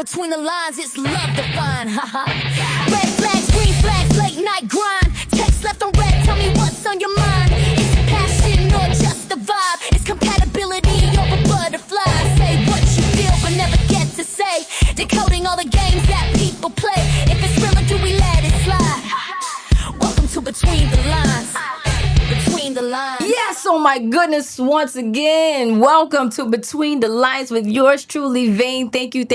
between the lines, it's love defined. Red flags, green flags, late night grind. Text left on red, tell me what's on your mind. Is it passion or just the vibe? It's compatibility over butterflies. Say what you feel but never get to say. Decoding all the games that people play. If it's real or do we let it slide? Welcome to Between the Lines. Between the Lines. Yes, oh my goodness, once again, welcome to Between the Lines with yours truly, Vayne. Thank you.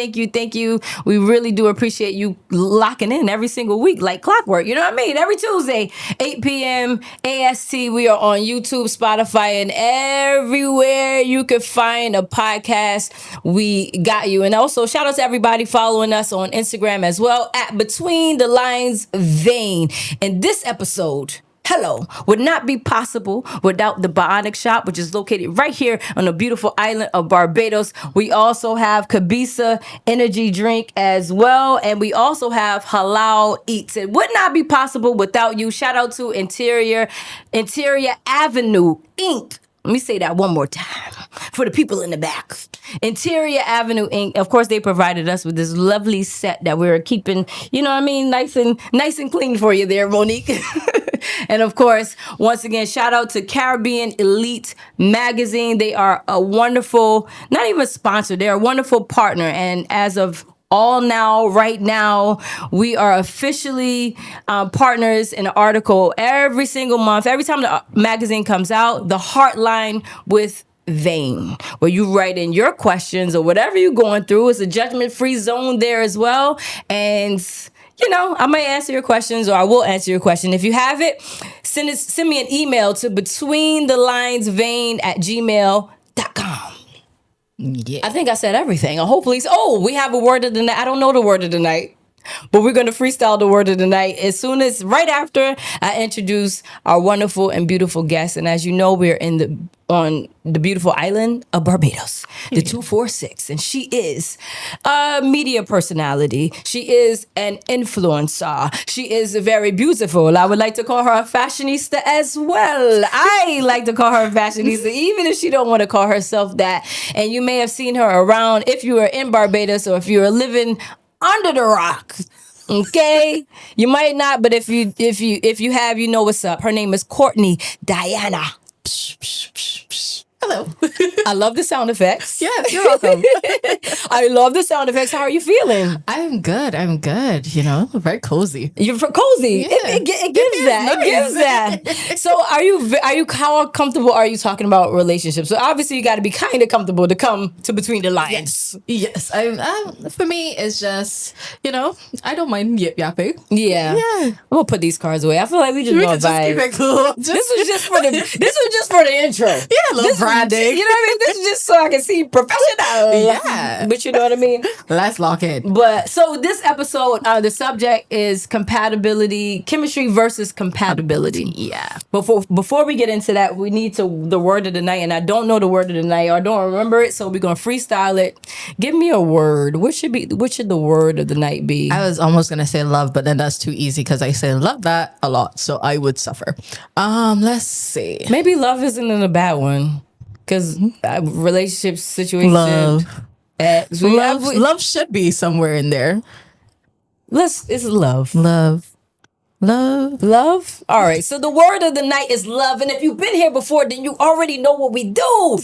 We really do appreciate you locking in every single week like clockwork. You know what I mean? Every Tuesday, 8 p.m. AST, we are on YouTube, Spotify, and everywhere you can find a podcast, we got you. And also, shout out to everybody following us on Instagram as well, at Between the Lines Vayne. And this episode, hello, would not be possible without the Bionic Shop, which is located right here on the beautiful island of Barbados. We also have Cabisa energy drink as well. And we also have Halal Eats. It would not be possible without you. Shout out to Interior Avenue Inc. Let me say that one more time for the people in the back. Interior Avenue Inc. Of course, they provided us with this lovely set that we're keeping, you know what I mean, nice and clean for you there, Monique. And of course, once again, shout out to Caribbean Elite Magazine. They are a wonderful, not even sponsor, they're a wonderful partner. And as of right now, we are officially partners in an article every single month. Every time the magazine comes out, the Heartline with Vayne, where you write in your questions or whatever you're going through. It's a judgment-free zone there as well. And you know, I might answer your questions or I will answer your question. If you have it, send me an email to betweenthelines.vayne@gmail.com. Yeah. I think I said everything. Hopefully. We have a word of the night. I don't know the word of the night, but we're going to freestyle the word of the night right after I introduce our wonderful and beautiful guests. And as you know, we're on the beautiful island of Barbados, the 246. And she is a media personality. She is an influencer. She is very beautiful. I would like to call her a fashionista as well. I like to call her a fashionista, even if she don't want to call herself that. And you may have seen her around if you were in Barbados or if you were living under the rock. Okay, you might not, but if you have, you know what's up. Her name is Courtney-Diana. Hello. I love the sound effects. Yes, you're welcome. I love the sound effects. How are you feeling? I'm good. You know, very cozy. You're cozy. Yeah. It gives that. Nice. It gives that. So are you how comfortable are you talking about relationships? So obviously you got to be kind of comfortable to come to Between the Lines. Yes. For me, it's just, you know, I don't mind yapping. Yeah. I'm gonna put these cards away. I feel like we just gonna vibe. Keep it cool. This was just for the intro. Yeah, a little branding. You know what I mean? This is just so I can see professional. Yeah. But you know what I mean? Let's lock in. But so this episode, the subject is compatibility, chemistry versus compatibility. Yeah. Before we get into that, we need the word of the night. And I don't know the word of the night or I don't remember it. So we're going to freestyle it. Give me a word. What should the word of the night be? I was almost going to say love, but then that's too easy because I say love that a lot. So I would suffer. Let's see. Maybe love isn't a bad one. Because relationship situation. Love should be somewhere in there. It's love. Love. All right. So the word of the night is love. And if you've been here before, then you already know what we do.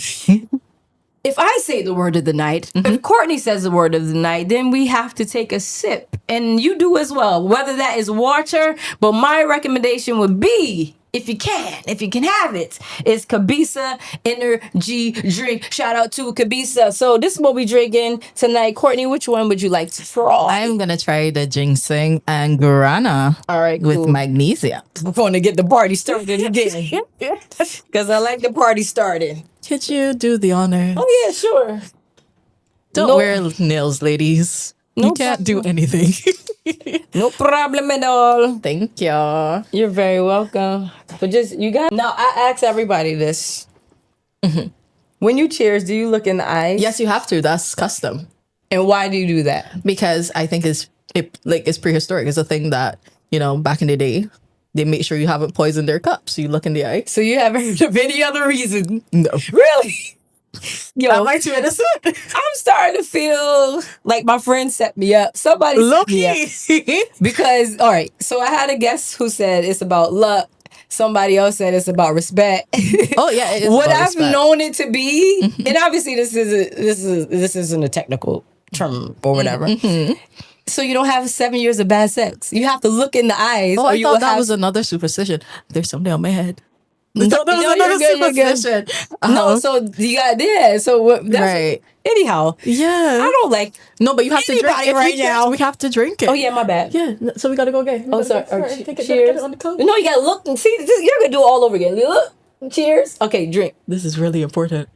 If I say the word of the night, if Courtney says the word of the night, then we have to take a sip. And you do as well, whether that is water. But my recommendation would be, if you can have it, is Cabisa energy drink. Shout out to Cabisa. So this is what we drinking tonight. Courtney, which one would you like to try? I'm going to try the ginseng and guarana. All right, with magnesium. We're going to get the party started again. Because I like the party started. Could you do the honor? Oh, yeah, sure. Don't wear nails, ladies. You can't do anything. No problem at all. Thank you. You're very welcome. But now I ask everybody this. When you cheers, do you look in the eyes? Yes, you have to. That's custom. And why do you do that? Because I think it's prehistoric. It's a thing that, you know, back in the day, they make sure you haven't poisoned their cup. So you look in the eye. So you haven't heard of any other reason? No. Really? Yo, Am I too innocent? I'm starting to feel like my friend set me up. Somebody set me up. Loki. Because, all right, so I had a guest who said it's about luck. Somebody else said it's about respect. Oh yeah, it is What about I've respect. known it to be, and obviously this isn't a technical term or whatever. So you don't have 7 years of bad sex. You have to look in the eyes. Oh, or I you thought will that have, was another superstition. There's something on my head. No, I thought that was no, another you're good, you're good. superstition. No, so you got So that's Right. anyhow. Yeah. I don't like. No, but you have to drink Anybody it right now. We have to drink it. Oh yeah, my bad. Yeah. So we gotta go again. Oh, sorry. Take it, Cheers. get it on the cup. No, you gotta look and see. You're gonna do it all over again. Look. Cheers. Okay, drink. This is really important.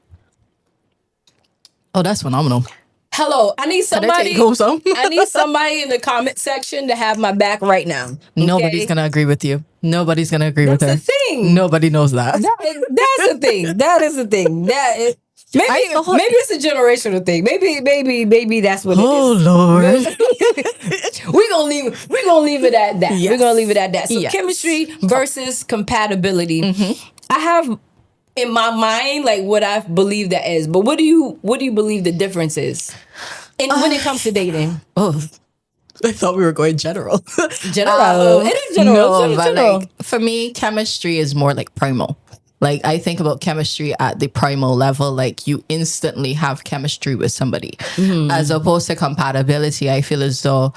Oh, that's phenomenal. Hello. I need Can I somebody. take home some? I need somebody in the comment section to have my back right now. Okay? Nobody's gonna agree with you. Nobody's gonna agree That's with her. the thing. Nobody knows that. That's the thing. That is the thing. That is. Maybe maybe it's a generational thing. Maybe that's what it Oh is. Lord. We're gonna leave it at that. Yes. We're gonna leave it at that. So Yes. chemistry versus compatibility. I have in my mind like what I believe that is. But what do you believe the difference is? And when it comes to dating. Oh, I thought we were going general. General. It is general. No, It's but general. like for me, chemistry is more like primal. Like I think about chemistry at the primal level, like you instantly have chemistry with somebody. As opposed to compatibility, I feel as though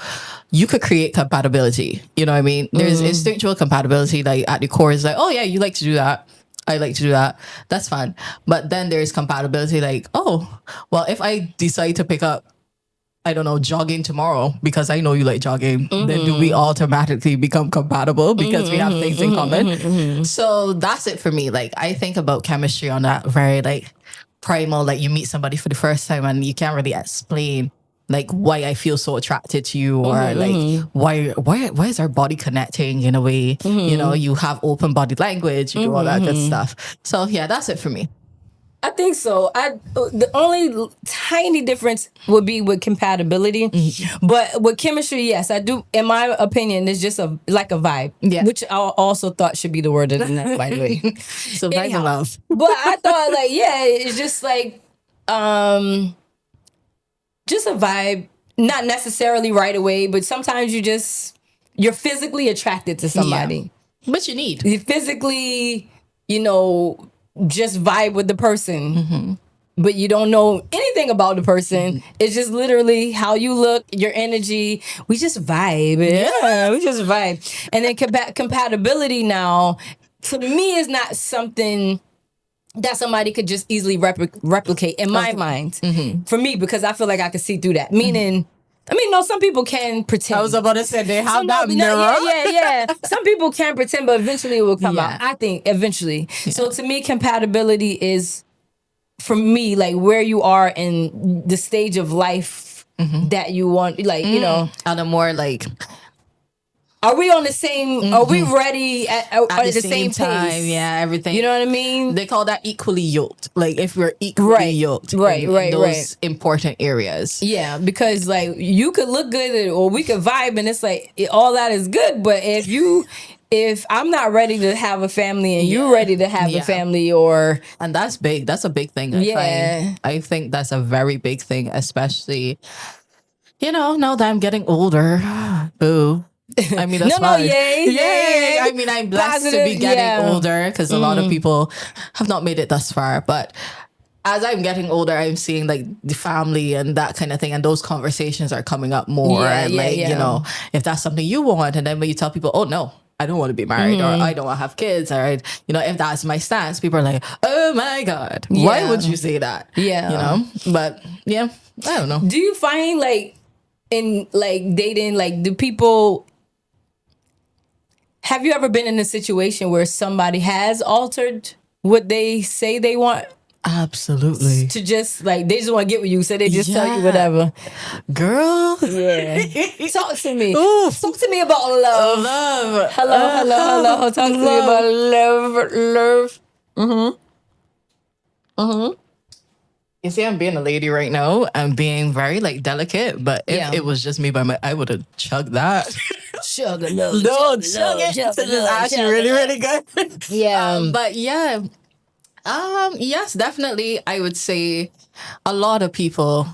you could create compatibility. You know what I mean? There's instinctual compatibility, like at the core is like, oh yeah, you like to do that. I like to do that. That's fine. But then there's compatibility, like, oh, well, if I decide to pick up, I don't know, jogging tomorrow because I know you like jogging, then do we automatically become compatible because we have things in common? So that's it for me. Like I think about chemistry on that very like primal, like you meet somebody for the first time and you can't really explain like why I feel so attracted to you or like why is our body connecting in a way, you know, you have open body language, you do all that good stuff. So yeah, that's it for me. I think so. The only tiny difference would be with compatibility, but with chemistry, yes, I do. In my opinion, it's just like a vibe, which I also thought should be the word of the night, by the way. So vibe and love. But I thought, like, yeah, it's just like, just a vibe. Not necessarily right away, but sometimes you're physically attracted to somebody. But you need. You physically, you know, just vibe with the person, but you don't know anything about the person. It's just literally how you look, your energy. We just vibe. Yeah, we just vibe. And then compatibility now, to me, is not something that somebody could just easily replicate in my mind. For me, because I feel like I could see through that. Meaning, I mean, no, some people can pretend. I was about to say they have that mirror. Yeah. Some people can pretend, but eventually it will come out. I think eventually. Yeah. So to me, compatibility is, for me, like where you are in the stage of life that you want, like, you know. On a more like... Are we on the same, are we ready at the same time? pace? Yeah, everything. You know what I mean? They call that equally yoked. Like if we're equally yoked in those important areas. Yeah, because like you could look good or we could vibe and it's like all that is good. But if I'm not ready to have a family and you're ready to have a family and that's big. That's a big thing. I think that's a very big thing, especially, you know, now that I'm getting older. Boo. I mean, that's fine. Yay. I mean, I'm blessed to be getting older because a lot of people have not made it thus far. But as I'm getting older, I'm seeing like the family and that kind of thing. And those conversations are coming up more. You know, if that's something you want. And then when you tell people, oh, no, I don't want to be married or I don't want to have kids. Or, you know, if that's my stance, people are like, oh, my God, why would you say that? Yeah. You know, but yeah, I don't know. Do you find like in like dating, like do people... Have you ever been in a situation where somebody has altered what they say they want? Absolutely. To just like, they just want to get with you, so they just tell you whatever. Girl. Yeah. Talk to me. Oof. Talk to me about love. Love. Hello. Talk to me about love. You see, I'm being a lady right now. I'm being very like delicate, but if it was just me I would have chugged that. Sugar love. Chug it. This is actually really, really good. Yeah. But yeah, Yes, definitely. I would say a lot of people,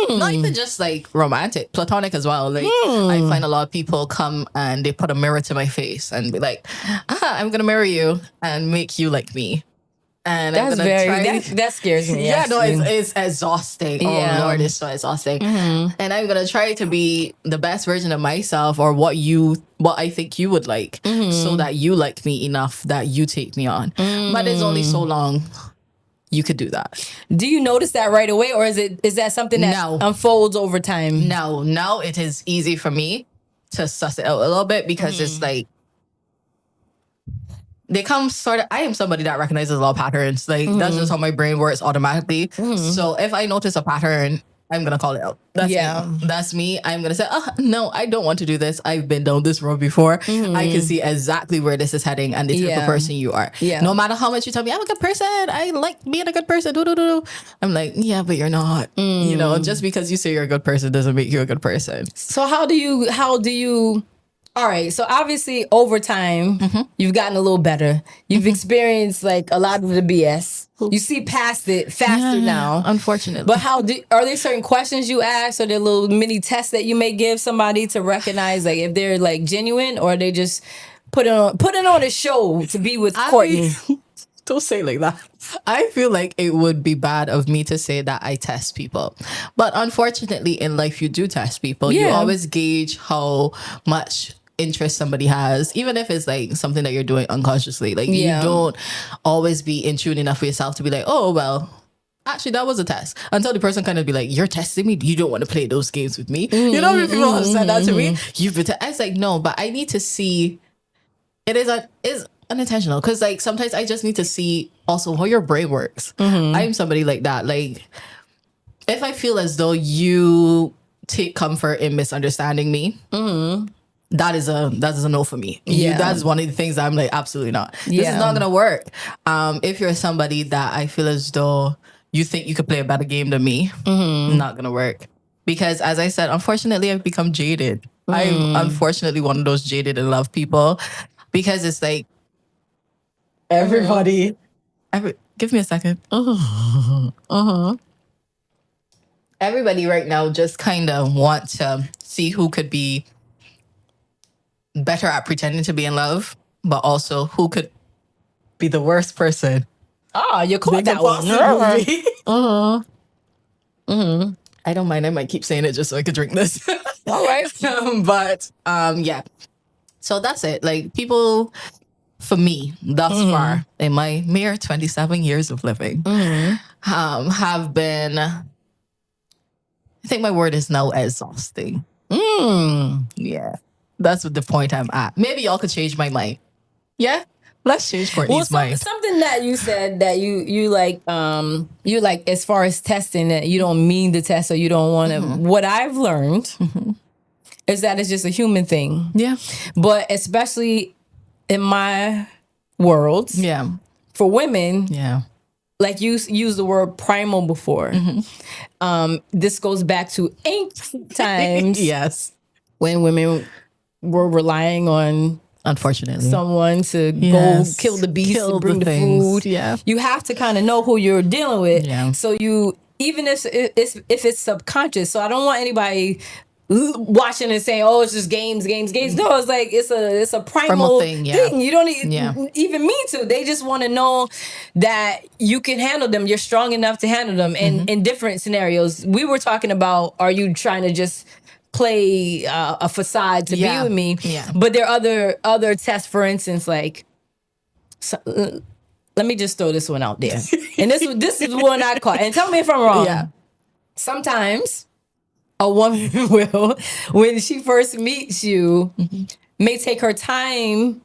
not even just like romantic, platonic as well. Like I find a lot of people come and they put a mirror to my face and be like, I'm gonna marry you and make you like me. And That's I'm gonna try. that scares me. Yeah, no, actually. it's exhausting. Yeah. Oh Lord, it's so exhausting. And I'm gonna try to be the best version of myself, or what I think you would like, so that you like me enough that you take me on. But it's only so long you could do that. Do you notice that right away, or is that something that No. unfolds over time? No, now it is easy for me to suss it out a little bit, because it's like they come sort of. I am somebody that recognizes a lot of patterns. Like that's just how my brain works automatically. So if I notice a pattern, I'm gonna call it out. That's me. That's me. I'm gonna say, no, I don't want to do this. I've been down this road before. I can see exactly where this is heading and the type of person you are. Yeah. No matter how much you tell me I'm a good person, I like being a good person. I'm like, yeah, but you're not. You know, just because you say you're a good person doesn't make you a good person. So how do you? All right. So obviously, over time, you've gotten a little better. You've experienced like a lot of the BS. You see past it faster now. Unfortunately. But are there certain questions you ask, or there little mini tests that you may give somebody to recognize like if they're like genuine, or they just putting on a show to be with Courtney? Don't say it like that. I feel like it would be bad of me to say that I test people. But unfortunately, in life, you do test people. You always gauge how much interest somebody has, even if it's like something that you're doing unconsciously. Like you don't always be in tune enough with yourself to be like, oh, well, actually, that was a test. Until the person kind of be like, you're testing me? You don't want to play those games with me? You know, when people have said that to me, you've been I was like, no, but I need to see it is unintentional, because like sometimes I just need to see also how your brain works. I'm somebody like that. Like if I feel as though you take comfort in misunderstanding me, that is a no for me. That is one of the things that I'm like, absolutely not. This is not gonna work. If you're somebody that I feel as though you think you could play a better game than me, not gonna work. Because as I said, unfortunately, I've become jaded. I'm unfortunately one of those jaded in love people, because it's like everybody. Give me a second. Everybody right now just kind of want to see who could be better at pretending to be in love, but also who could be the worst person. You caught that one. I don't mind. I might keep saying it just so I could drink this. All right. But yeah. So that's it. Like people, for me, thus far in my mere 27 years of living, have been, I think my word is now exhausting. Yeah. That's what the point I'm at. Maybe y'all could change my mind. Yeah? Let's change Courtney's mind. Something that you said that you like as far as testing, that you don't mean to test, or you don't want to. What I've learned is that it's just a human thing. Yeah. But especially in my world, for women, like you used the word primal before. This goes back to ancient times. Yes. When women were relying on, unfortunately, someone to go kill the beast and bring the food. Yeah. You have to kind of know who you're dealing with. Yeah. So you, even if it's subconscious, so I don't want anybody watching and saying, oh, it's just games. No, it's like it's a primal thing. You don't even mean to. They just want to know that you can handle them. You're strong enough to handle them. And in different scenarios, we were talking about, are you trying to just play a facade to be with me? But there are other tests, for instance, like, let me just throw this one out there. And this is one I caught. And tell me if I'm wrong. Sometimes a woman will, when she first meets you, may take her time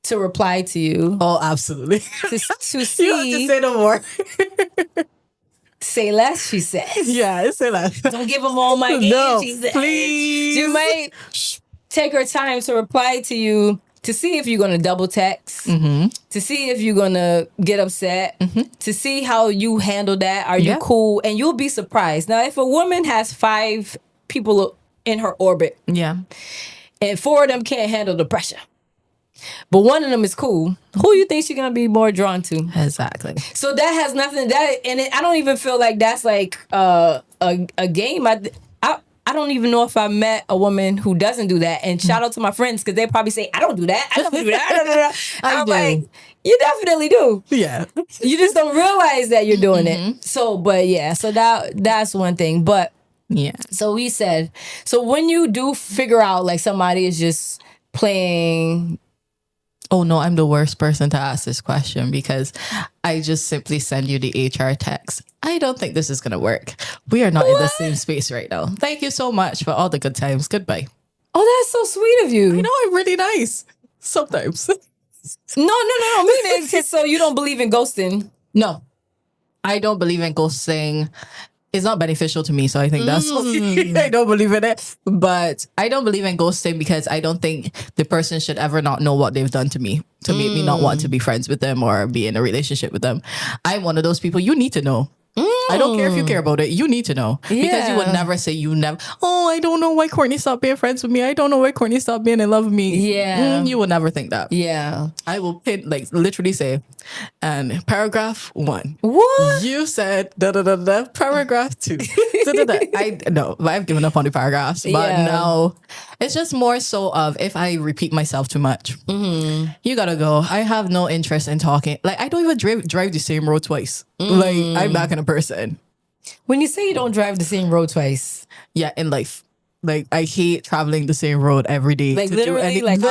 to reply to you. Oh, absolutely. To see. You don't have to say no more. Say less, she says. Yeah, say less. Don't give them all my age, no, she says. please. She might take her time to reply to you, to see if you're going to double text, to see if you're going to get upset, to see how you handle that. Are you cool? And you'll be surprised. Now, if a woman has 5 people in her orbit, and 4 of them can't handle the pressure, but one of them is cool. Who you think she's gonna be more drawn to? Exactly. So that has nothing I don't even feel like that's like a game. I don't even know if I met a woman who doesn't do that. And shout out to my friends because they probably say, I don't do that. I don't do that. I'm do. like, you definitely do. Yeah. You just don't realize that you're doing it. So, but yeah, so that's one thing. But Yeah. so we said, so when you do figure out like somebody is just playing. Oh no, I'm the worst person to ask this question because I just simply send you the HR text. I don't think this is going to work. We are not in the same space right now. Thank you so much for all the good times. Goodbye. Oh, that's so sweet of you. You know, I'm really nice. Sometimes. No. Meaning, so you don't believe in ghosting. No, I don't believe in ghosting. It's not beneficial to me, so I think that's I don't believe in it. But I don't believe in ghosting because I don't think the person should ever not know what they've done to me to make me not want to be friends with them or be in a relationship with them. I'm one of those people you need to know. I don't care if you care about it. You need to know. Because you would never say oh, I don't know why Courtney stopped being friends with me. I don't know why Courtney stopped being in love with me. Yeah. You would never think that. Yeah. I will literally say, and paragraph 1. What? You said paragraph 2. I've given up on the paragraphs. But no, it's just more so of if I repeat myself too much, you gotta go. I have no interest in talking. Like I don't even drive the same road twice. Like I'm that kind of person. When you say you don't drive the same road twice. Yeah, in life. Like I hate traveling the same road every day. Like to literally, do like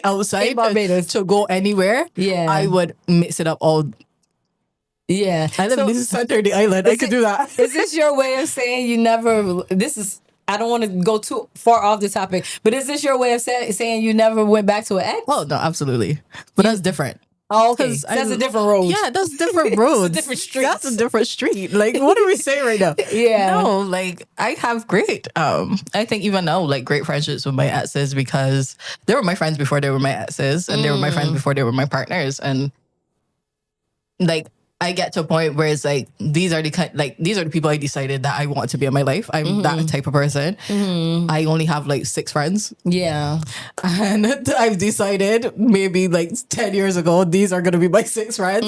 outside in Barbados to go anywhere. Yeah. I would mix it up all. Yeah. I live in the center of the island. I could do that. Is this your way of saying you never, I don't want to go too far off the topic, but is this your way of saying you never went back to an ex? Oh, no, absolutely. But that's different. Oh, okay. That's a different road. Yeah, that's different roads. Different street. That's a different street. Like, what are we saying right now? Yeah. No, like, I have great, I think even now, like, great friendships with my exes because they were my friends before they were my exes and they were my friends before they were my partners. And, like, I get to a point where it's like these are the people I decided that I want to be in my life. I'm that type of person. I only have like 6 friends. Yeah. And I've decided maybe like 10 years ago, these are going to be my 6 friends.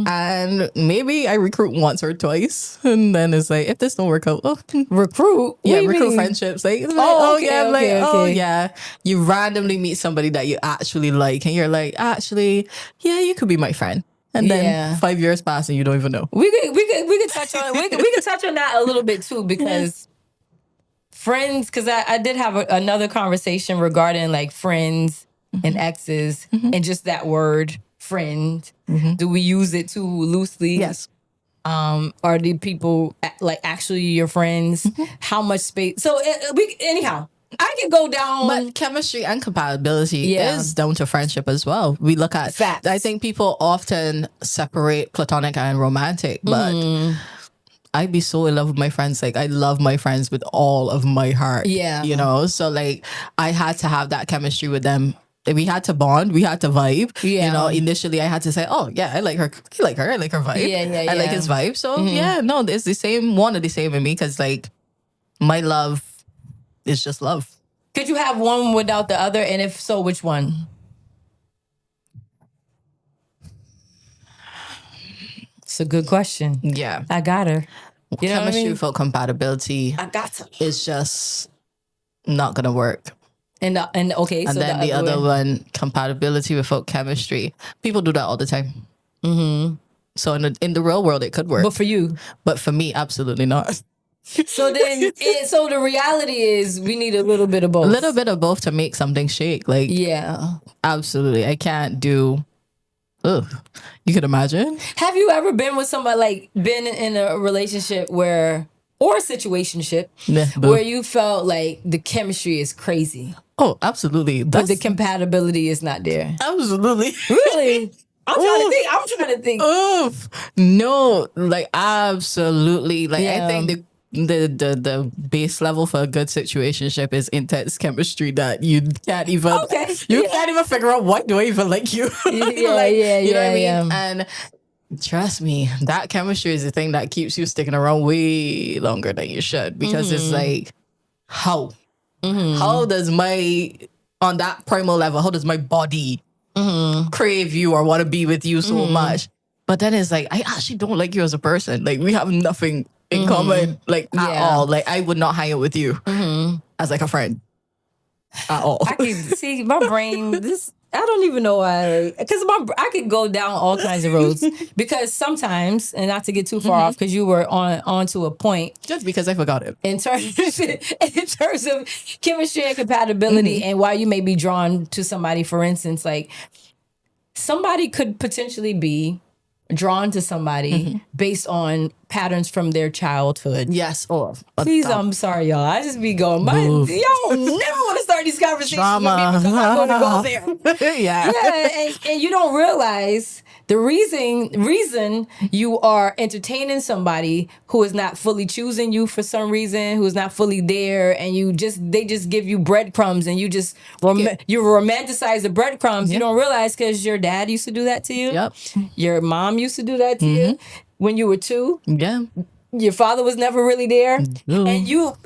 And maybe I recruit once or twice. And then it's like, if this don't work out, Recruit? yeah, What do you recruit mean? friendships. Like, Okay. yeah. You randomly meet somebody that you actually like. And you're like, actually, yeah, you could be my friend. And then 5 years pass and you don't even know. We could touch on we could touch on that a little bit too because friends. Because I did have another conversation regarding like friends and exes and just that word friend. Do we use it too loosely? Yes. Are the people like actually your friends? How much space? So anyhow. I can go down. But chemistry and compatibility is down to friendship as well. We look at facts. I think people often separate platonic and romantic, but I'd be so in love with my friends. Like I love my friends with all of my heart. Yeah. You know? So like I had to have that chemistry with them. We had to bond. We had to vibe. Yeah. You know, initially I had to say, oh yeah, I like her. I like her. I like her vibe. Yeah. I like his vibe. So yeah, no, it's the same, one of the same in me because like my love is just love. Could you have one without the other? And if so, which one? It's a good question. Yeah. I got her. You know what I Chemistry mean? without compatibility I got her. is just not gonna work. And okay, And so then the other one, compatibility without chemistry. People do that all the time. So in the real world, it could work. But for you. But for me, absolutely not. So then, so the reality is we need a little bit of both. A little bit of both to make something shake. Like, Yeah. absolutely. I can't do. Ugh. You could imagine. Have you ever been with somebody, like, been in a relationship where, or a situationship, Yeah, where you felt like the chemistry is crazy, Oh, absolutely. but the compatibility is not there? absolutely. Really? I'm trying to think. Oof. No, like absolutely. Like Yeah. I think the base level for a good situationship is intense chemistry that you can't even can't even figure out why do I even like you. You know what I mean? And trust me, that chemistry is the thing that keeps you sticking around way longer than you should because it's like how does my on that primal level, how does my body crave you or want to be with you so much. But then it's like, I actually don't like you as a person. Like, we have nothing in common, like, at all. Like, I would not hang out with you as, like, a friend at all. I can see my brain. I don't even know why. Because I could go down all kinds of roads. Because sometimes, and not to get too far off, because you were on to a point. Just because I forgot it. In terms of chemistry and compatibility, and why you may be drawn to somebody. For instance, like somebody could potentially be drawn to somebody based on patterns from their childhood. Yes. Please, I'm sorry, y'all. I just be going, y'all never want to start these conversations Drama. with me because I'm going to go there. Yeah. And you don't realize the reason you are entertaining somebody who is not fully choosing you for some reason, who's not fully there, and they just give you breadcrumbs, and you just you romanticize the breadcrumbs. You don't realize because your dad used to do that to you. Yep. Your mom used to do that to you when you were 2. Yeah. Your father was never really there, and you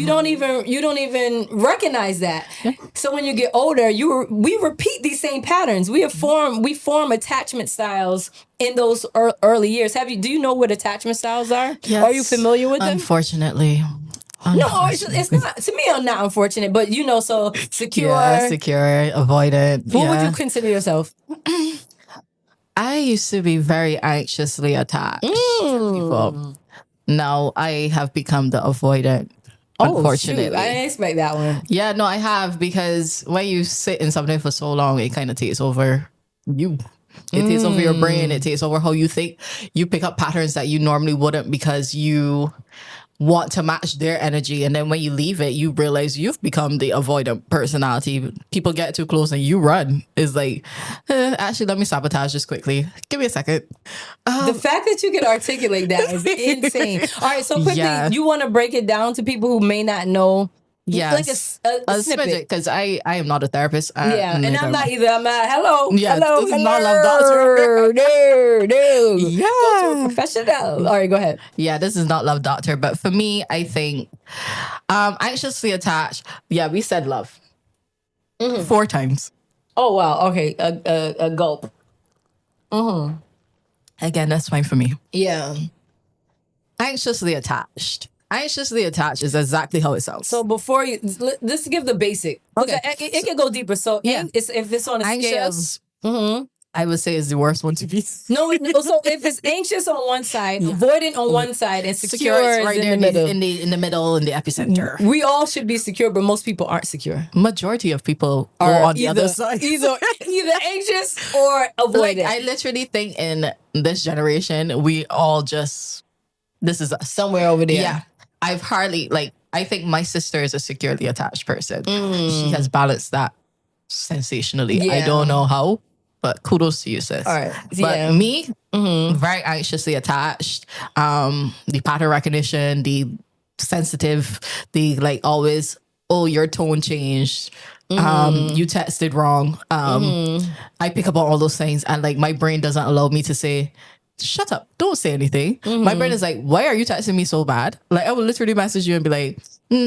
don't even recognize that. So when you get older, we repeat these same patterns. We form attachment styles in those early years. Do you know what attachment styles are? Yes. Are you familiar with them? Unfortunately. No, it's not. To me, I'm not unfortunate, but so secure. Yeah, secure, avoidant. What would you consider yourself? I used to be very anxiously attached to people. Now I have become the avoidant. Unfortunately. Shoot, I didn't expect that one. Yeah, no, I have, because when you sit in something for so long, it kind of takes over you. It takes over your brain. It takes over how you think. You pick up patterns that you normally wouldn't because you want to match their energy. And then when you leave it, you realize you've become the avoidant personality. People get too close and you run. It's like, actually, let me sabotage this quickly. Give me a second. The fact that you can articulate that is insane. All right, so quickly, you want to break it down to people who may not know? Yes. Like a snippet. Because I am not a therapist. And I'm not either. I'm not. Hello. Yeah, hello. this is not love doctor. No. Yeah. Go to a professional. All right, go ahead. Yeah, this is not love doctor. But for me, I think anxiously attached. Yeah, we said love. 4 times. Oh, wow. Okay. A gulp. Again, that's fine for me. Yeah. Anxiously attached. Anxiously attached is exactly how it sounds. So before you, let's give the basic. Okay. It can go deeper. So if it's on a Anxious, scale. I would say is the worst one to be. No, so if it's anxious on one side, avoidant on one side, and secure is right in there the middle. in the middle, in the epicenter. We all should be secure, but most people aren't secure. Majority of people are on the other side. Either anxious or avoidant. Like, I literally think in this generation, we all just, this is us. Somewhere over there. Yeah. I've hardly, I think my sister is a securely attached person. She has balanced that sensationally. Yeah. I don't know how, but kudos to you, sis. All right. But me, very anxiously attached. The pattern recognition, the sensitive, the always, oh, your tone changed. You texted wrong. I pick up on all those things, and my brain doesn't allow me to say, shut up, don't say anything. My brain is like, why are you texting me so bad? I will literally message you and be like,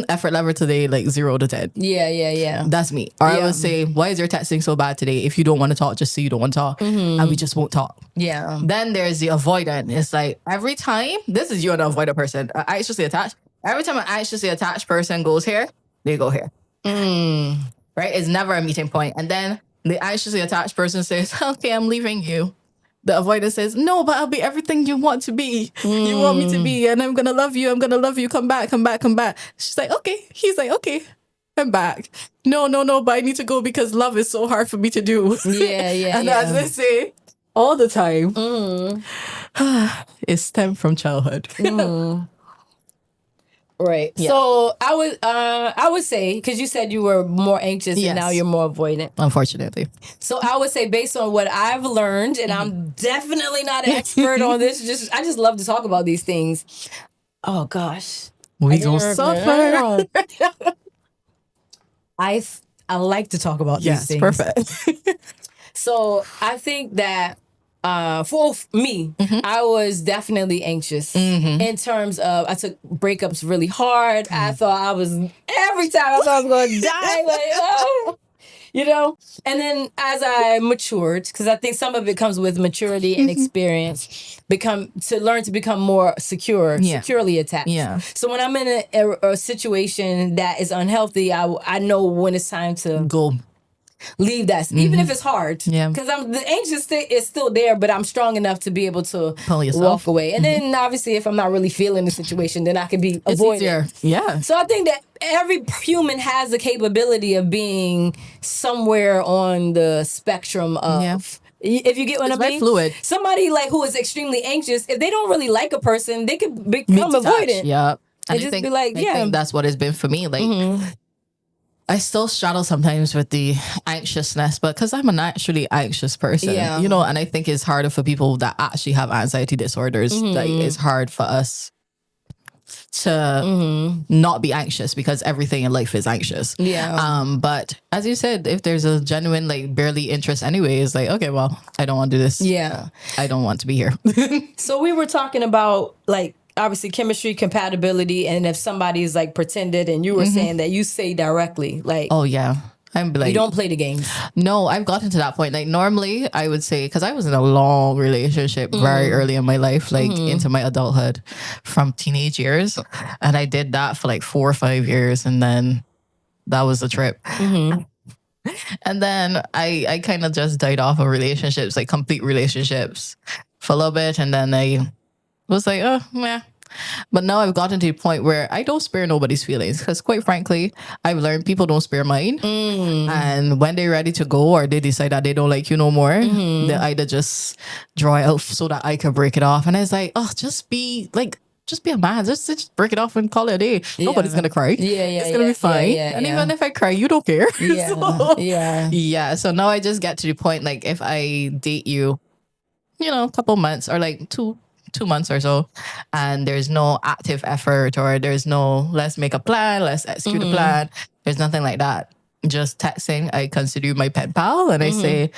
effort level today, 0 to 10. Yeah. That's me. Or I would say, why is your texting so bad today? If you don't want to talk, just say you don't want to talk. And we just won't talk. Yeah. Then there's the avoidant. It's every time, this is you and the avoidant person, anxiously attached. Every time an anxiously attached person goes here, they go here. Right? It's never a meeting point. And then the anxiously attached person says, okay, I'm leaving you. The avoidant says, no, but I'll be everything you want to be. You want me to be, and I'm going to love you. I'm going to love you. Come back, come back, come back. She's like, okay. He's like, okay, I'm back. No, but I need to go because love is so hard for me to do. Yeah. And as they say all the time, it stemmed from childhood. Right. Yeah. So I would say, because you said you were more anxious and now you're more avoidant. Unfortunately. So I would say, based on what I've learned, and I'm definitely not an expert on this, I just love to talk about these things. Oh gosh. We gonna suffer. I like to talk about these things. Perfect. So I think that for me, I was definitely anxious in terms of, I took breakups really hard. I thought every time I thought I was going to die. you know? And then as I matured, because I think some of it comes with maturity and experience, learn to become more securely attached. Yeah. So when I'm in a situation that is unhealthy, I know when it's time to Go. leave that, even if it's hard. Yeah. Because the anxious state is still there, but I'm strong enough to be able to Pull yourself. walk away. And then obviously, if I'm not really feeling the situation, then I can be It's avoiding. easier. Yeah. So I think that every human has the capability of being somewhere on the spectrum of. Yeah. If you get what I It's very mean, fluid. somebody like who is extremely anxious, if they don't really like a person, they could become avoidant. Yeah. And just be like, I yeah. think that's what it's been for me. Like, I still struggle sometimes with the anxiousness, but because I'm a naturally anxious person, Yeah. you know, and I think it's harder for people that actually have anxiety disorders. Like, it's hard for us to not be anxious because everything in life is anxious. Yeah. But as you said, if there's a genuine, like, barely interest anyway, it's like, okay, well, I don't want to do this. Yeah. I don't want to be here. So we were talking about like obviously chemistry, compatibility, and if somebody is like pretended, and you were saying that you say directly, like, Oh, yeah. I'm like, you don't play the games. no, I've gotten to that point. Like, normally I would say, because I was in a long relationship very early in my life, like into my adulthood from teenage years. And I did that for like 4 or 5 years. And then that was the trip. And then I kind of just died off of relationships, like complete relationships for a little bit. And then I was like, oh, meh. But now I've gotten to the point where I don't spare nobody's feelings because, quite frankly, I've learned people don't spare mine. And when they're ready to go or they decide that they don't like you no more, they either just draw it out so that I can break it off. And it's like, oh, just be a man. Just break it off and call it a day. Nobody's gonna cry. It's gonna be fine. And even if I cry, you don't care. Yeah. So now I just get to the point, like, if I date you, you know, a couple months or like two months or so, and there's no active effort or there's no let's make a plan, let's execute a plan. There's nothing like that. Just texting, I consider you my pen pal, and I say,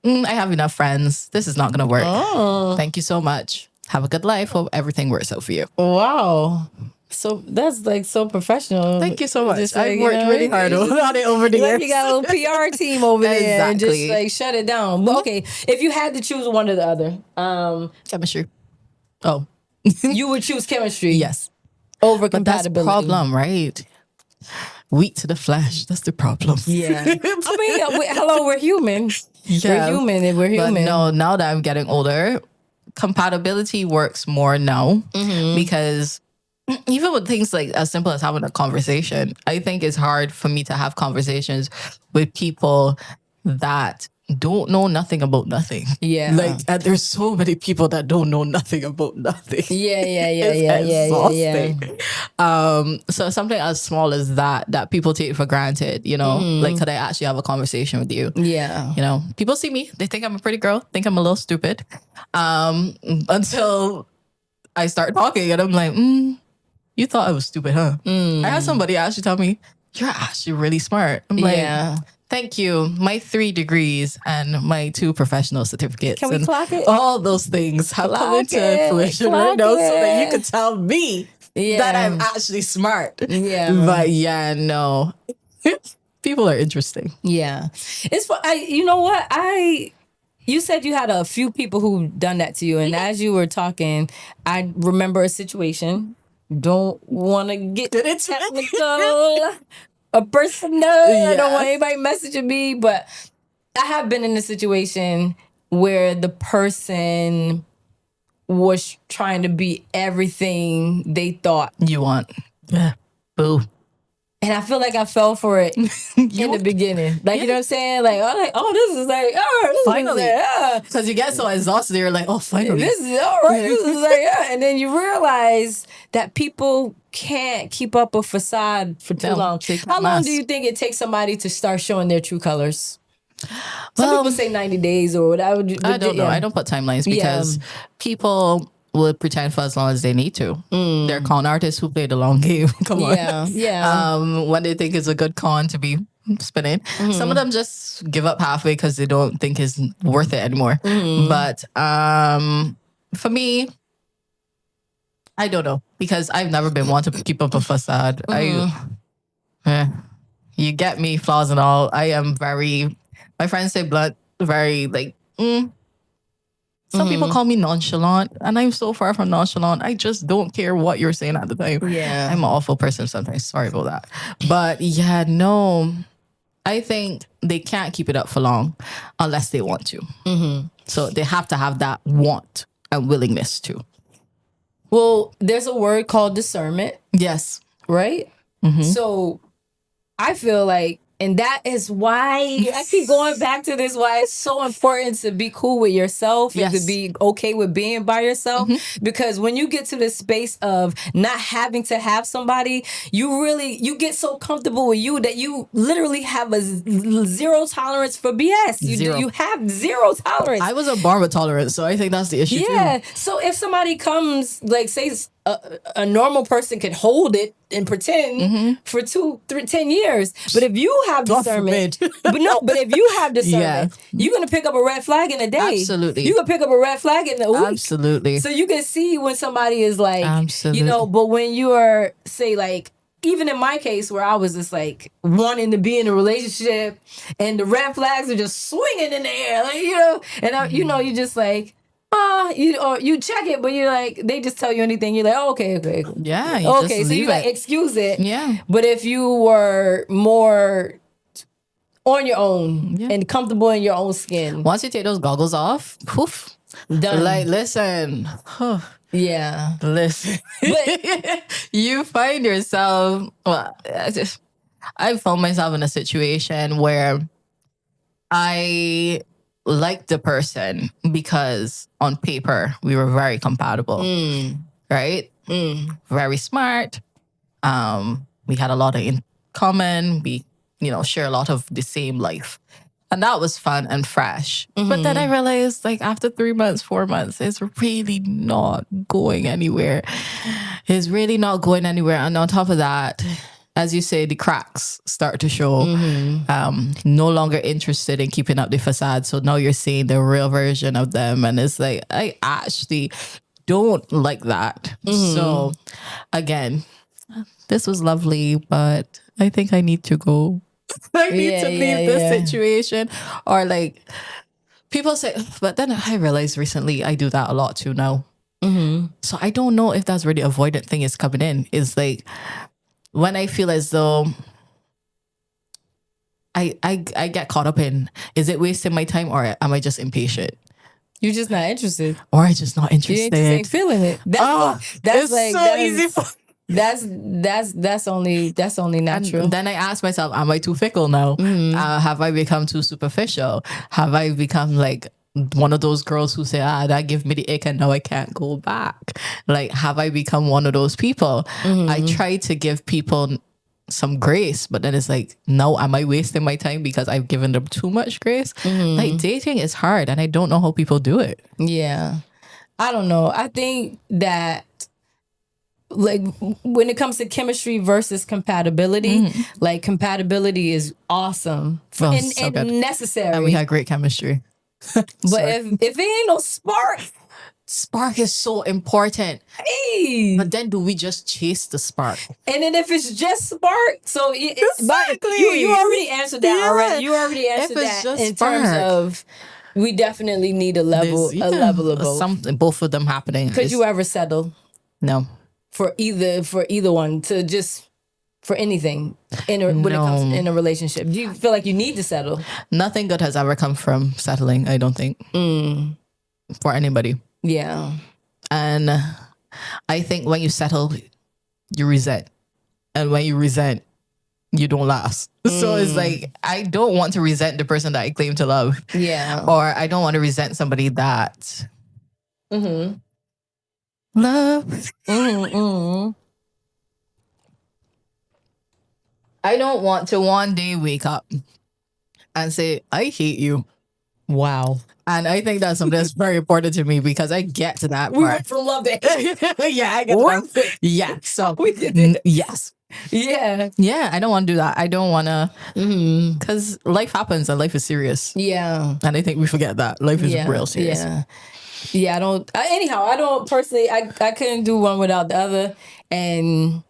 I have enough friends. This is not gonna work. Thank you so much. Have a good life. Hope everything works out for you. Wow. So that's like so professional. Thank you so much. Just I've like, worked really hard on it over the years. You got a little PR team over there and just Exactly. like shut it down. But okay, if you had to choose one or the other, Chemistry. Oh, you would choose chemistry. yes. Over But that's the compatibility. problem, right? Weak to the flesh. That's the problem. Yeah. I mean, hello, we're human. Yeah. We're human and we're But human. no, now that I'm getting older, compatibility works more now because even with things like as simple as having a conversation, I think it's hard for me to have conversations with people that don't know nothing about nothing. Yeah. Like, and there's so many people that don't know nothing about nothing. Yeah. It's exhausting. So something as small as that people take for granted, you know, like, could I actually have a conversation with you? Yeah. You know, people see me, they think I'm a pretty girl, think I'm a little stupid, until I start talking and I'm like, you thought I was stupid, huh? I had somebody actually tell me, you're actually really smart. I'm like, Yeah. thank you. My 3 degrees and my 2 professional certificates. Can we and clock it? all those things have come Clock into it. fruition Clock right now so that you it. can tell me that I'm actually smart. Yeah. But yeah, no. People are interesting. Yeah. It's for, you know what? You said you had a few people who done that to you. And as you were talking, I remember a situation. Don't want to get technical. A personal. I don't want anybody messaging me, but I have been in a situation where the person was trying to be everything they thought. You want. Yeah. Boo. And I feel like I fell for it in the beginning. Like, you know what I'm saying? Like, I'm like, oh, this is like, this Finally. is like, Because you get so exhausted, you're like, oh, finally. this is all right. This is like, and then you realize that people can't keep up a facade for too No, long. take that How long mask. do you think it takes somebody to start showing their true colors? Some Well, people say 90 days or whatever. I don't know. I don't put timelines because people will pretend for as long as they need to. They're con artists who play the long game. Come on. Yeah. When they think it's a good con to be spinning. Some of them just give up halfway because they don't think it's worth it anymore. But for me, I don't know because I've never been one to keep up a facade. You get me, flaws and all. I am very, my friends say blunt, very like, some people call me nonchalant, and I'm so far from nonchalant. I just don't care what you're saying at the time. Yeah. I'm an awful person sometimes. Sorry about that. But yeah, no, I think they can't keep it up for long unless they want to. So they have to have that want and willingness to. Well, there's a word called discernment, Yes. right? So I feel like, and that is why I keep going back to this, why it's so important to be cool with yourself and to Yes. be okay with being by yourself. Because when you get to this space of not having to have somebody, you get so comfortable with you that you literally have a zero tolerance for BS. Zero. You have zero tolerance. I was born with tolerance, so I think that's the issue too. So if somebody comes, like, say a normal person could hold it and pretend for 10 years, but if you have God discernment, forbid. but if you have discernment, you're gonna pick up a red flag in a day. Absolutely. You can pick up a red flag in a week. Absolutely. So you can see when somebody is like, Absolutely. but when you are, say, like, even in my case where I was just like wanting to be in a relationship and the red flags are just swinging in the air, like, and you just like, you check it, but you're like, they just tell you anything. You're like, oh, okay. Yeah. You Okay, just so you leave like it. excuse it. Yeah. But if you were more on your own and comfortable in your own skin, Once you take those goggles off, poof. done. Like, listen. Yeah. Listen. You find yourself, I found myself in a situation where I liked the person because on paper we were very compatible, right? Very smart. We had a lot in common. We, share a lot of the same life. And that was fun and fresh. But then I realized, like, after 3 months, 4 months, it's really not going anywhere. It's really not going anywhere. And on top of that, as you say, the cracks start to show. No longer interested in keeping up the facade. So now you're seeing the real version of them. And it's like, I actually don't like that. So again, this was lovely, but I think I need to go. I need to leave this situation. Or like, people say, but then I realized recently I do that a lot too now. So I don't know if that's really avoidant thing is coming in. It's like, when I feel as though I get caught up in, is it wasting my time or am I just impatient? You're just not interested. Or I just not interested? You ain't feeling it. That's it's like, so easy for that's only natural. And then I ask myself, am I too fickle now? Have I become too superficial? Have I become like one of those girls who say, that give me the ick and now I can't go back? Like, have I become one of those people? I try to give people some grace, but then it's like, no, am I wasting my time because I've given them too much grace? Like, dating is hard and I don't know how people do it. Yeah. I don't know. I think that, like, when it comes to chemistry versus compatibility, like, compatibility is awesome and good. necessary. And we had great chemistry. But if it ain't no spark is so important. hey. But then do we just chase the spark? And then if it's just spark, so Exactly. you already answered that already. You already answered If it's that just in terms spark. of, we definitely need a level of both. Something, both of them happening. Could you ever settle No. for either one, to just for anything when it comes in a relationship? Do you feel like you need to settle? Nothing good has ever come from settling, I don't think. For anybody. Yeah. And I think when you settle, you resent. And when you resent, you don't last. So it's like, I don't want to resent the person that I claim to love. Yeah. Or I don't want to resent somebody that love. I don't want to one day wake up and say, I hate you. Wow. And I think that's something that's very important to me because I get to that We part. went from love to Yeah, I get to that. Yeah. So we did it. yes. Yeah. Yeah, I don't want to do that. I don't want to, because life happens and life is serious. Yeah. And I think we forget that. Life is real serious. Yeah, I don't personally, I couldn't do one without the other. And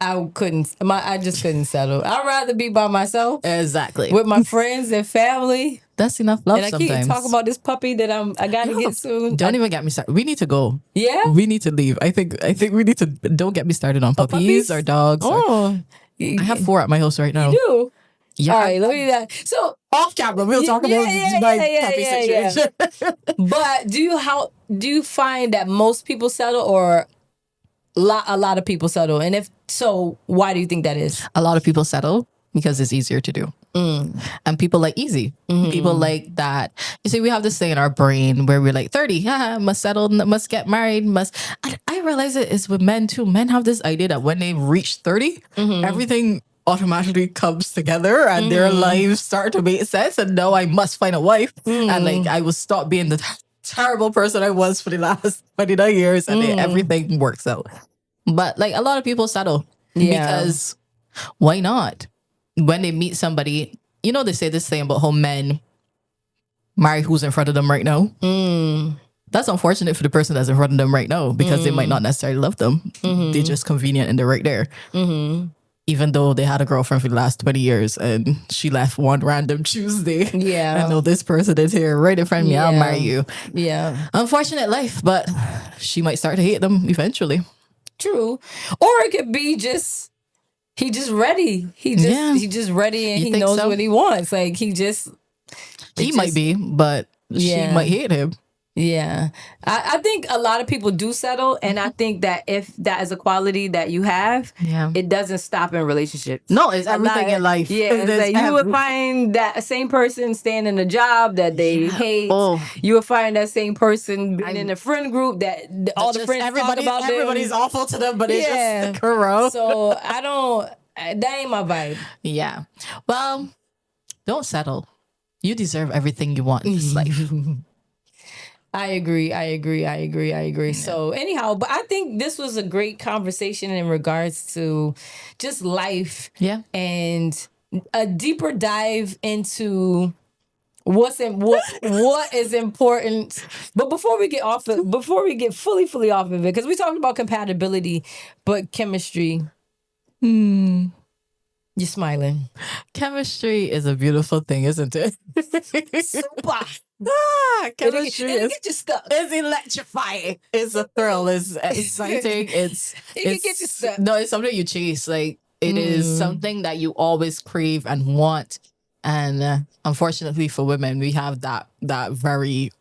I just couldn't settle. I'd rather be by myself Exactly. with my friends and family. That's enough love And I sometimes. keep talking about this puppy that I gotta get soon. Don't even get me started. We need to go. Yeah? We need to leave. I think we need to. Don't get me started on puppies or dogs. Oh, I have 4 at my house right now. you do. Yeah. All right, let me do that. So Off camera, we'll talk about my puppy situation. but do you find that most people settle, or a lot of people settle? And if so, why do you think that is? A lot of people settle because it's easier to do. And people like easy. People like that. You see, we have this thing in our brain where we're like 30, must settle, must get married, must. And I realize it is with men too. Men have this idea that when they reach 30, everything automatically comes together and their lives start to make sense. And now I must find a wife. And like I will stop being the terrible person I was for the last 29 years and everything works out. But like a lot of people settle because why not? When they meet somebody, you know, they say this thing about how men marry who's in front of them right now. That's unfortunate for the person that's in front of them right now because they might not necessarily love them. They're just convenient and they're right there. Even though they had a girlfriend for the last 20 years and she left one random Tuesday. Yeah. I know this person is here right in front of me. I'll marry you. Yeah. Unfortunate life, but she might start to hate them eventually. True. Or it could be just he just ready. He just ready and You he think knows so? what he wants. Like he Might be, but she might hate him. Yeah. I think a lot of people do settle, and I think that if that is a quality that you have, it doesn't stop in relationships. No, it's everything in life. Yeah, it's like you would find that same person staying in a job that they hate. You would find that same person being in a friend group that all the friends talk about them. Everybody's awful to them, but it's just gross. So that ain't my vibe. Yeah. Well, don't settle. You deserve everything you want in this life. I agree. Yeah. So anyhow, but I think this was a great conversation in regards to just life. Yeah. And a deeper dive into what is important. But before we get fully off of it, because we talked about compatibility, but chemistry. You're smiling. Chemistry is a beautiful thing, isn't it? Super. Chemistry it'll get you stuck. It's electrifying. It's a thrill. It's exciting. It can get you stuck. No, it's something you chase. Like it is something that you always crave and want. And unfortunately for women, we have that very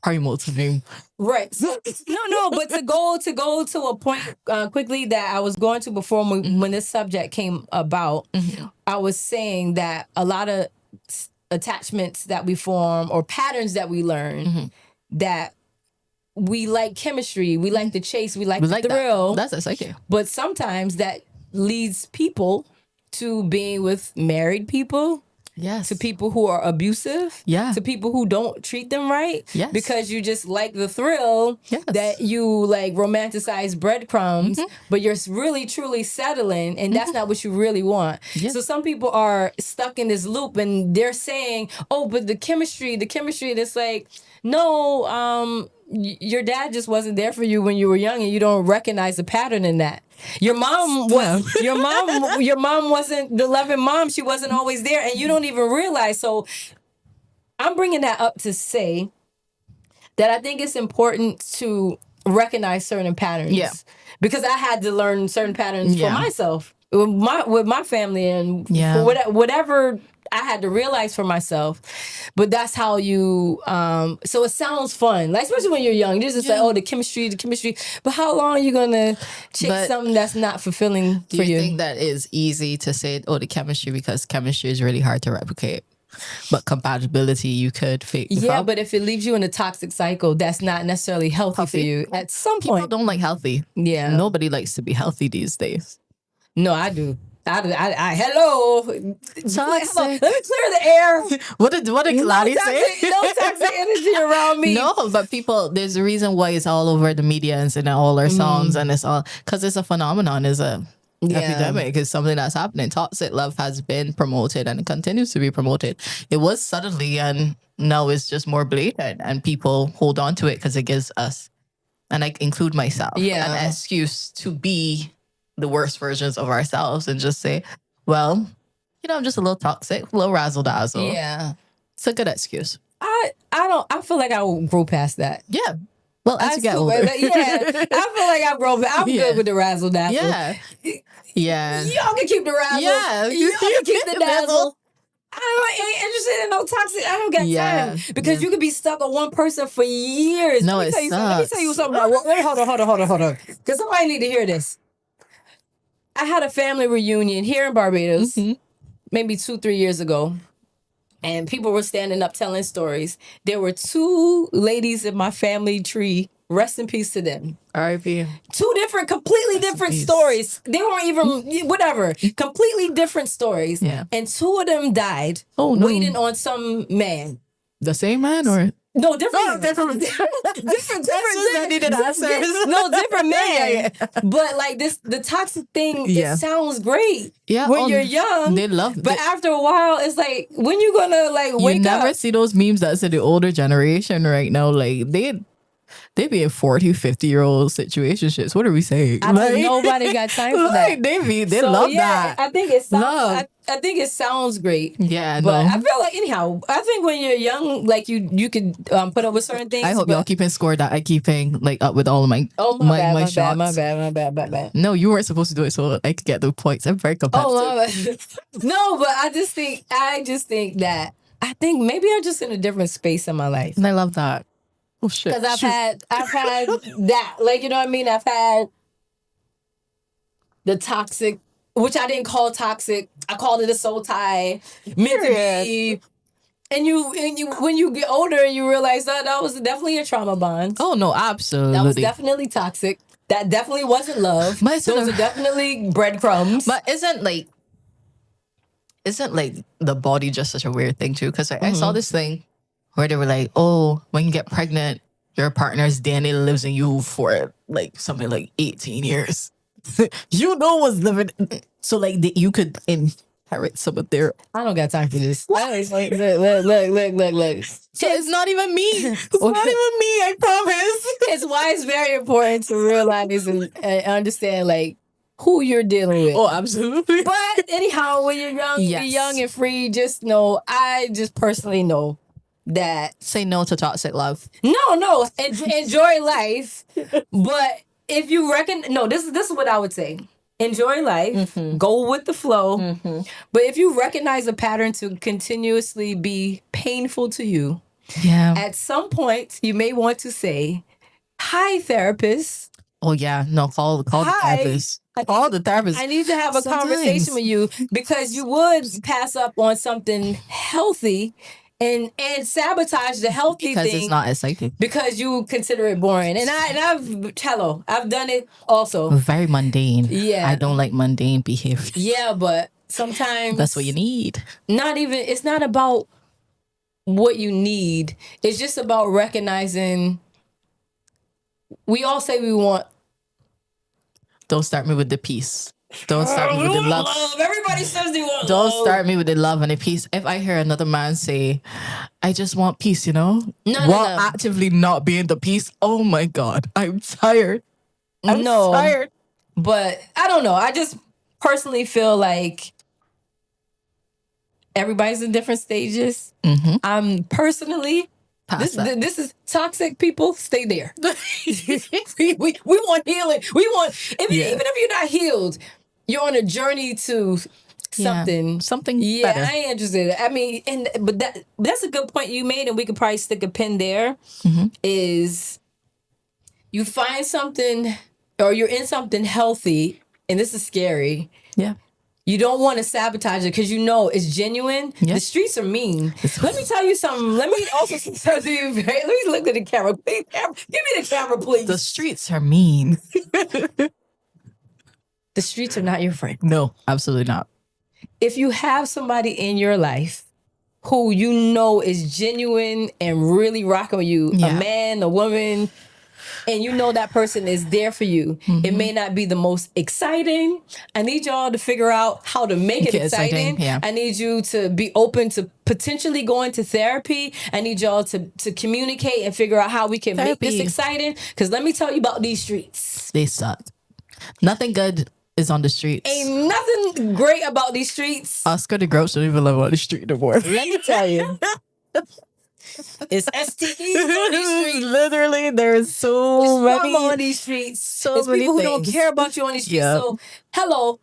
primal thing. Right. So, no, but to go to a point quickly that I was going to before when this subject came about, I was saying that a lot of attachments that we form or patterns that we learn that we like chemistry, we like the chase, we like the thrill. That's exciting. But sometimes that leads people to being with married people. Yes. To people who are abusive. Yeah. To people who don't treat them right. Yes. Because you just like the thrill that you like romanticize breadcrumbs, but you're really truly settling and that's not what you really want. Yes. So some people are stuck in this loop and they're saying, oh, but the chemistry, and it's like, no, your dad just wasn't there for you when you were young and you don't recognize the pattern in that. Your mom wasn't the loving mom. She wasn't always there and you don't even realize. So I'm bringing that up to say that I think it's important to recognize certain patterns. Yeah. Because I had to learn certain patterns for myself with my family and for whatever I had to realize for myself. But that's how you so it sounds fun, like especially when you're young. You just say, oh, the chemistry. But how long are you gonna chase something that's not fulfilling for you? Do you think that is easy to say, oh, the chemistry, because chemistry is really hard to replicate? But compatibility, you could fake. Yeah, but if it leaves you in a toxic cycle, that's not necessarily healthy for you. At some point, people don't like healthy. Yeah, nobody likes to be healthy these days. No, I do. Hello. Let me clear the air. What did Lottie say? No toxic energy around me. No, but people, there's a reason why it's all over the media and in all our songs, and it's all because it's a phenomenon, it's a epidemic, it's something that's happening. Toxic love has been promoted and it continues to be promoted. It was subtly and now it's just more blatant, and people hold on to it because it gives us, and I include myself, an excuse to be the worst versions of ourselves and just say, well, you know, I'm just a little toxic, a little razzle dazzle. Yeah. It's a good excuse. I feel like I will grow past that. Yeah. Well, as you get older. Yeah. I feel like I'm good with the razzle dazzle. Yeah. Yeah. Y'all can keep the razzle. Yeah. Y'all can keep the dazzle. I ain't interested in no toxic. I don't got time. Because you could be stuck on one person for years. No, Let me sucks. tell you something. Hold on. Because somebody need to hear this. I had a family reunion here in Barbados, maybe 2-3 years ago. And people were standing up telling stories. There were 2 ladies in my family tree. Rest in peace to them. R.I.P. 2 completely different stories. They weren't even, whatever. Completely different stories. Yeah. And 2 of them died waiting on some man. The same man or? No, different. different. different man. Yeah. But like the toxic thing, Yeah. it sounds great. Yeah. When you're young. They love But after a while, it's like, when you gonna like wake you never up? see those memes that say the older generation right now, like they be in 40, 50-year-old situationships. What are we saying? Nobody got time for that. They love that. I think it sounds. Love. I think it sounds great. Yeah, But no. I feel like anyhow, I think when you're young, like you could put up with certain things. I hope y'all keeping score that I keeping like up with all of my my shots. My bad. No, you weren't supposed to do it, so I could get the points. I'm very competitive. Oh, my bad. No, but I just think that I think maybe I'm just in a different space in my life. And I love that. Oh shit! Because I've had that, like, you know what I mean. I've had the toxic, which I didn't call toxic. I called it a soul tie, meant to be. And you, when you get older, you realize that was definitely a trauma bond. Oh no, absolutely. That was definitely toxic. That definitely wasn't love. But Those are definitely breadcrumbs. But isn't like the body just such a weird thing too? Because I saw this thing where they were like, oh, when you get pregnant, your partner's DNA lives in you for like something like 18 years. You know what's living. So like you could inherit some of their. I don't got time for this. Look. So it's not even me. It's not even me, I promise. It's why it's very important to realize and understand like who you're dealing with. Oh, absolutely. But anyhow, when you're young, Yes. you're young and free, just know, I just personally know that Say no to toxic love. no, enjoy life. But if you this is what I would say. Enjoy life, go with the flow. But if you recognize a pattern to continuously be painful to you, Yeah. at some point you may want to say, hi, therapist. Oh yeah. No, call the Hi. therapist. Call the therapist. I need to have a conversation with you because you would pass up on something healthy and sabotage the healthy because thing it's not exciting. because you consider it boring. And I've done it also. Very mundane. Yeah. I don't like mundane behavior. Yeah, but sometimes That's what you need. it's not about what you need. It's just about recognizing. We all say we want. Don't start me with the peace. Don't start me with the love. Everybody says they want Don't love. start me with the love and the peace. If I hear another man say, I just want peace, No. while actively not being the peace, oh my God, I'm tired. I'm No. tired. But I don't know. I just personally feel like everybody's in different stages. I'm personally, Past that. this is toxic people. Stay there. we want healing. We want even if you're not healed, you're on a journey to something. Something Yeah, better. I ain't interested. I mean, but that's a good point you made, and we could probably stick a pin there. Is you find something or you're in something healthy, and this is scary. Yeah. You don't want to sabotage it because you know it's genuine. Yeah. The streets are mean. Let me tell you something. Let me also tell you. Let me look at the camera. Please, give me the camera, please. The streets are mean. The streets are not your friend. No, absolutely not. If you have somebody in your life who you know is genuine and really rocking with you, Yeah. a man, a woman, and you know that person is there for you, it may not be the most exciting. I need y'all to figure out how to make it Okay, exciting. yeah. I need you to be open to potentially going to therapy. I need y'all to communicate and figure out how we can make this Therapy. exciting. Because let me tell you about these streets. They suck. Nothing good is on the streets. Ain't nothing great about these streets. Oscar the Grouch don't even live on the street no more. Let me tell you. It's STEs on these streets. Literally, there's so There's many trauma on these streets. so There's many people who don't things. care about you on these streets. Yeah. So, hello.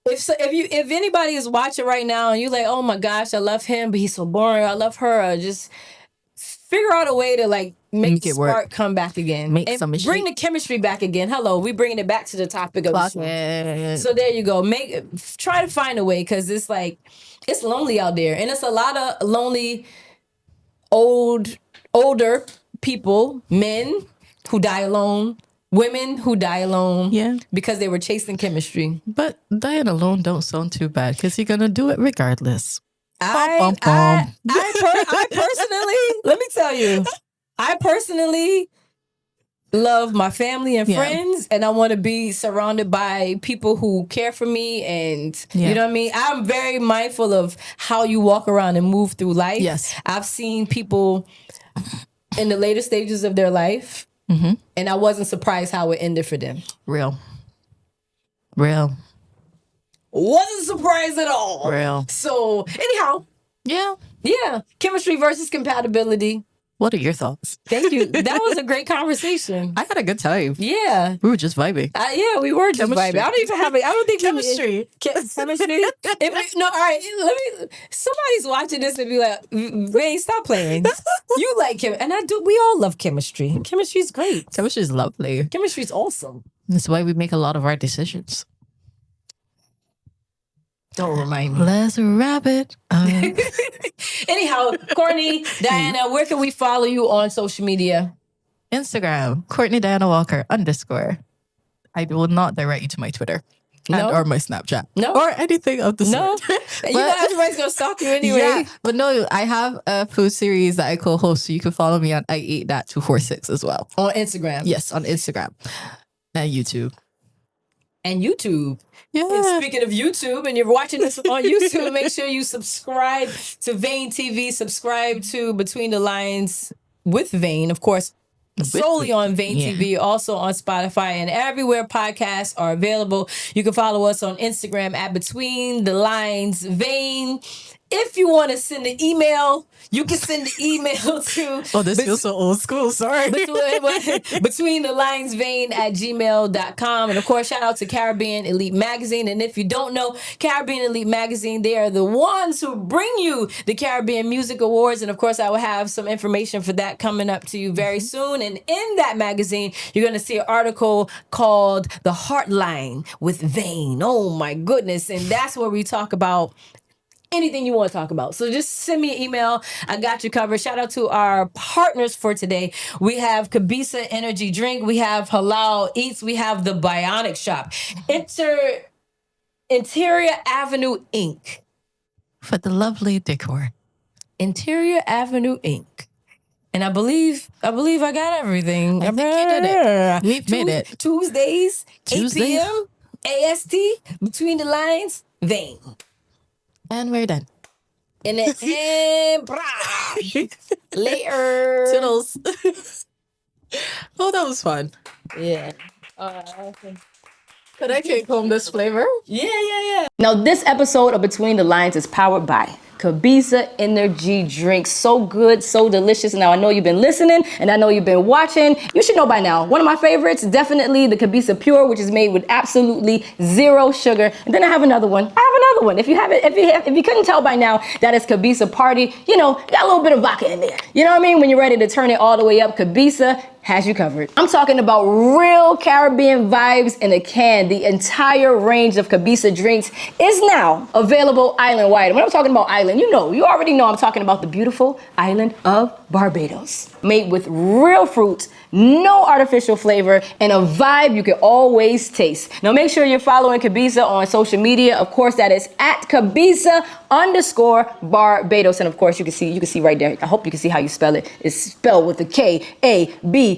If anybody is watching right now and you're like, oh my gosh, I love him, but he's so boring. I love her. Or just figure out a way to like make the it work. spark come back again. Make and some bring the chemistry back again. Hello, we bringing it back to the topic of the show. So there you go. Try to find a way, because it's like it's lonely out there, and it's a lot of lonely older people, men who die alone, women who die alone, because they were chasing chemistry. But dying alone don't sound too bad, because you're gonna do it regardless. I personally, let me tell you, I personally love my family and friends, and I want to be surrounded by people who care for me, and you know what I mean? I'm very mindful of how you walk around and move through life. Yes. I've seen people in the later stages of their life, and I wasn't surprised how it ended for them. Real. Wasn't surprised at all. Real. So anyhow, yeah, chemistry versus compatibility. What are your thoughts? Thank you. That was a great conversation. I had a good time. Yeah. We were just vibing. Yeah, we were just Chemistry. vibing. I don't even have it. I don't think Chemistry. Chemistry. No, all right. Somebody's watching this and be like, Vayne, stop playing. You like him. And I do. We all love chemistry. Chemistry's great. Chemistry is lovely. Chemistry's awesome. That's why we make a lot of our decisions. Don't remind me. Let's wrap it up. Anyhow, Courtney-Diana, where can we follow you on social media? Instagram, Courtney-Diana Walker _ I will not direct you to my Twitter. No? Or my Snapchat. No? Or anything of the No? sort. You know everybody's going to stalk you anyway. Yeah, but no, I have a food series that I co-host, so you can follow me on I Ate That 246 as well. On Instagram. Yes, on Instagram and YouTube. And YouTube. Yeah. And speaking of YouTube, and you're watching this on YouTube, make sure you subscribe to VAYNEtv, subscribe to Between the Lines with Vayne, of course, solely on VAYNEtv, also on Spotify and everywhere podcasts are available. You can follow us on Instagram at Between the Lines Vayne. If you want to send an email, you can send the email to... Oh, this feels so old school. Sorry. Between the Lines Vayne at gmail.com. And of course, shout out to Caribbean Elite Magazine. And if you don't know, Caribbean Elite Magazine, they are the ones who bring you the Caribbean Music Awards. And of course, I will have some information for that coming up to you very soon. And in that magazine, you're going to see an article called The Heartline with Vayne. Oh my goodness. And that's where we talk about anything you want to talk about. So just send me an email. I got you covered. Shout out to our partners for today. We have Kabisa Energy Drink. We have Halal Eats. We have the Bionic Shop. Interior Avenue Inc. For the lovely decor. Interior Avenue Inc. And I believe I got everything. I think you did it. We've made it. Tuesdays, 8 Tuesday. p.m. AST, Between the Lines, Vayne. And we're done. And then, later. Toodles. Oh, that was fun. Yeah. Okay. Could I take home this flavor? Yeah. Now, this episode of Between the Lines is powered by Kabisa Energy Drink. So good, so delicious. Now, I know you've been listening and I know you've been watching. You should know by now. One of my favorites, definitely the Kabisa Pure, which is made with absolutely zero sugar. And then I have another one. If you couldn't tell by now, that is Kabisa Party. You know, got a little bit of vodka in there. You know what I mean? When you're ready to turn it all the way up, Kabisa has you covered. I'm talking about real Caribbean vibes in a can. The entire range of Kabisa drinks is now available island-wide. When I'm talking about island, you already know I'm talking about the beautiful island of Barbados. Made with real fruit, no artificial flavor, and a vibe you can always taste. Now make sure you're following Kabisa on social media. Of course, that is at Kabisa _Barbados. And of course, you can see right there. I hope you can see how you spell it. It's spelled with a Kabisa.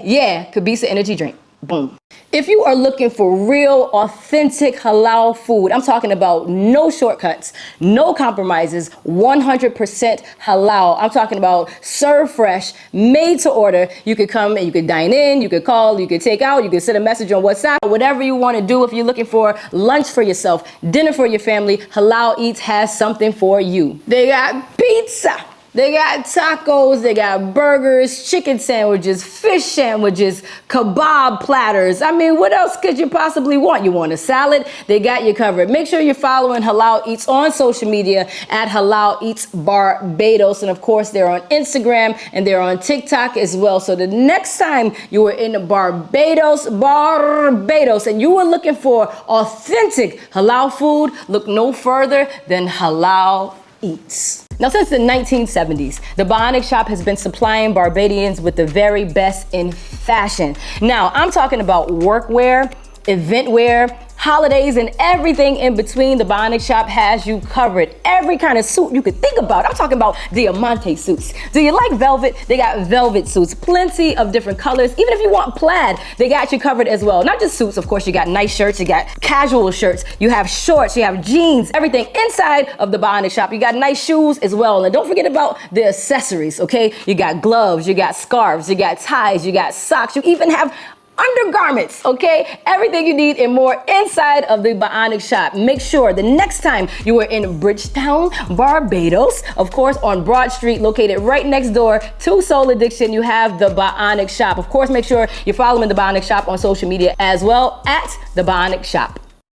Yeah, Kabisa Energy Drink. Boom. If you are looking for real, authentic halal food, I'm talking about no shortcuts, no compromises, 100% halal. I'm talking about serve fresh, made to order. You could come and you could dine in, you could call, you could take out, you could send a message on WhatsApp, whatever you want to do. If you're looking for lunch for yourself, dinner for your family, Halal Eats has something for you. They got pizza. They got tacos, they got burgers, chicken sandwiches, fish sandwiches, kebab platters. I mean, what else could you possibly want? You want a salad? They got you covered. Make sure you're following Halal Eats on social media at Halal Eats Barbados. And of course, they're on Instagram and they're on TikTok as well. So the next time you were in Barbados, and you were looking for authentic halal food, look no further than Halal Eats. Now, since the 1970s, the Bionic Shop has been supplying Barbadians with the very best in fashion. Now, I'm talking about workwear, event wear, holidays, and everything in between. The Bionic Shop has you covered. Every kind of suit you could think about. I'm talking about diamante suits. Do you like velvet? They got velvet suits, plenty of different colors. Even if you want plaid, they got you covered as well. Not just suits, of course, you got nice shirts, you got casual shirts, you have shorts, you have jeans, everything inside of the Bionic Shop. You got nice shoes as well. And don't forget about the accessories, okay? You got gloves, you got scarves, you got ties, you got socks, you even have undergarments, okay? Everything you need and more inside of the Bionic Shop. Make sure the next time you are in Bridgetown, Barbados, of course, on Broad Street, located right next door to Soul Addiction, you have the Bionic Shop. Of course, make sure you're following the Bionic Shop on social media as well at the Bionic Shop.